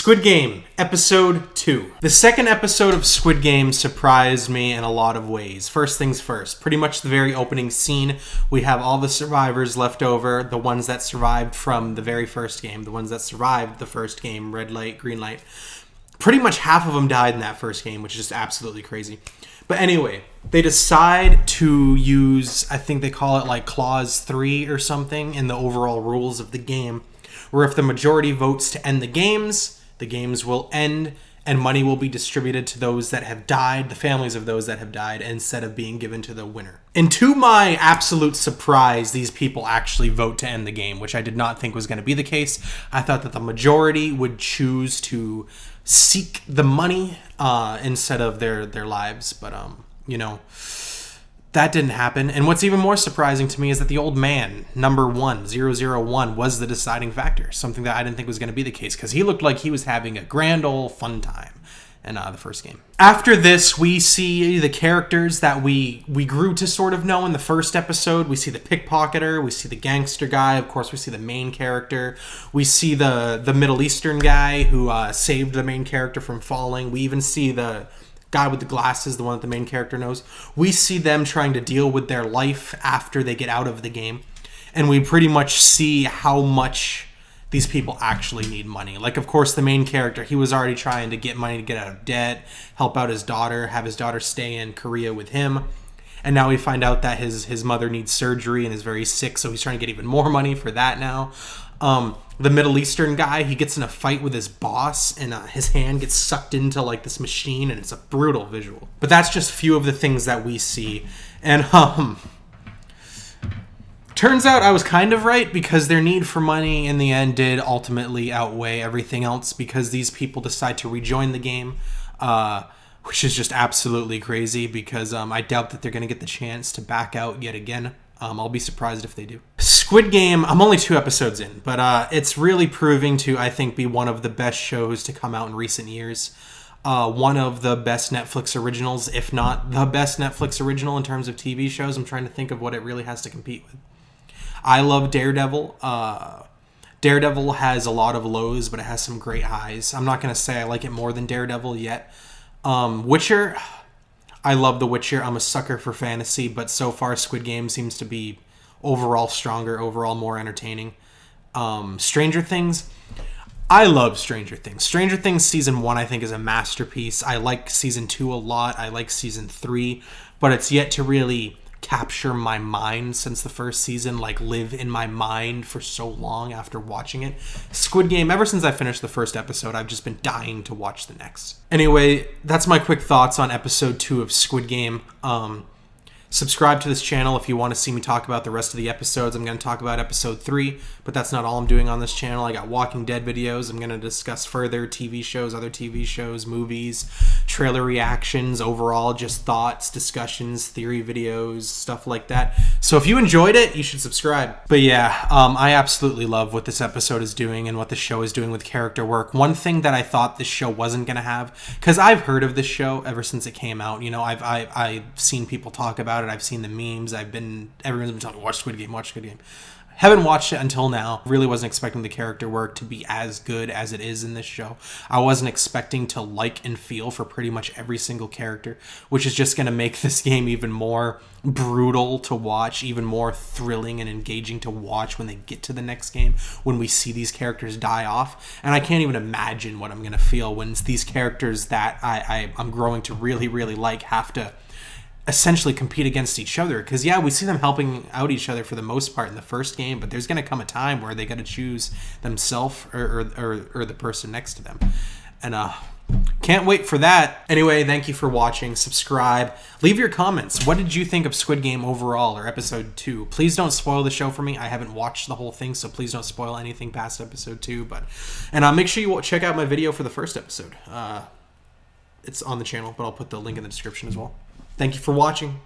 Squid Game, Episode 2. The second episode of Squid Game surprised me in a lot of ways. First things first, pretty much the very opening scene, we have all the survivors left over, the ones that survived from the very first game, the ones that survived the first game, red light, green light. Pretty much half of them died in that first game, which is just absolutely crazy. But anyway, they decide to use, I think they call it like Clause 3 or something in the overall rules of the game, where if the majority votes to end the games will end and money will be distributed to those that have died, the families of those that have died, instead of being given to the winner. And to my absolute surprise, these people actually vote to end the game, which I did not think was going to be the case. I thought that the majority would choose to seek the money instead of their lives, but that didn't happen. And what's even more surprising to me is that the old man, number 001, was the deciding factor. Something that I didn't think was going to be the case, because he looked like he was having a grand old fun time in the first game. After this, we see the characters that we grew to sort of know in the first episode. We see the pickpocketer, we see the gangster guy, of course we see the main character, we see the Middle Eastern guy who saved the main character from falling. We even see the guy with the glasses, the one that the main character knows. We see them trying to deal with their life after they get out of the game. And we pretty much see how much these people actually need money. Like, of course, the main character, he was already trying to get money to get out of debt, help out his daughter, have his daughter stay in Korea with him. And now we find out that his mother needs surgery and is very sick, so he's trying to get even more money for that now. The Middle Eastern guy, he gets in a fight with his boss, and his hand gets sucked into like this machine, and it's a brutal visual. But that's just a few of the things that we see. And turns out I was kind of right, because their need for money in the end did ultimately outweigh everything else, because these people decide to rejoin the game, which is just absolutely crazy, because I doubt that they're going to get the chance to back out yet again. I'll be surprised if they do. Squid Game, I'm only 2 episodes in, but it's really proving to, I think, be one of the best shows to come out in recent years. One of the best Netflix originals, if not the best Netflix original in terms of TV shows. I'm trying to think of what it really has to compete with. I love Daredevil. Daredevil has a lot of lows, but it has some great highs. I'm not going to say I like it more than Daredevil yet. Witcher, I love The Witcher. I'm a sucker for fantasy, but so far Squid Game seems to be overall stronger, overall more entertaining. Stranger Things, I love Stranger Things. Stranger Things Season 1, I think, is a masterpiece. I like Season 2 a lot. I like Season 3, but it's yet to really capture my mind since the first season, like live in my mind for so long after watching it. Squid Game, ever since I finished the first episode, I've just been dying to watch the next. Anyway, that's my quick thoughts on episode 2 of Squid Game. Subscribe to this channel if you want to see me talk about the rest of the episodes. I'm going to talk about episode 3, but that's not all I'm doing on this channel. I got Walking Dead videos. I'm going to discuss further TV shows, other TV shows, movies, trailer reactions, overall just thoughts, discussions, theory videos, stuff like that. So if you enjoyed it, you should subscribe. But yeah, I absolutely love what this episode is doing and what the show is doing with character work. One thing that I thought this show wasn't going to have, because I've heard of this show ever since it came out. You know, I've seen people talk about it. I've seen the memes. Everyone's been telling me, watch Squid Game. Haven't watched it until now. Really wasn't expecting the character work to be as good as it is in this show. I wasn't expecting to like and feel for pretty much every single character, which is just going to make this game even more brutal to watch, even more thrilling and engaging to watch when they get to the next game, when we see these characters die off. And I can't even imagine what I'm going to feel when these characters that I'm growing to really, really like have to essentially compete against each other, because yeah, we see them helping out each other for the most part in the first game, but there's going to come a time where they got to choose themselves or the person next to them, and can't wait for that. Anyway, thank you for watching. Subscribe, leave your comments. What did you think of Squid Game overall, or episode 2? Please don't spoil the show for me. I haven't watched the whole thing, so please don't spoil anything past episode 2. And make sure you check out my video for the first episode. It's on the channel, but I'll put the link in the description as well. Thank you for watching.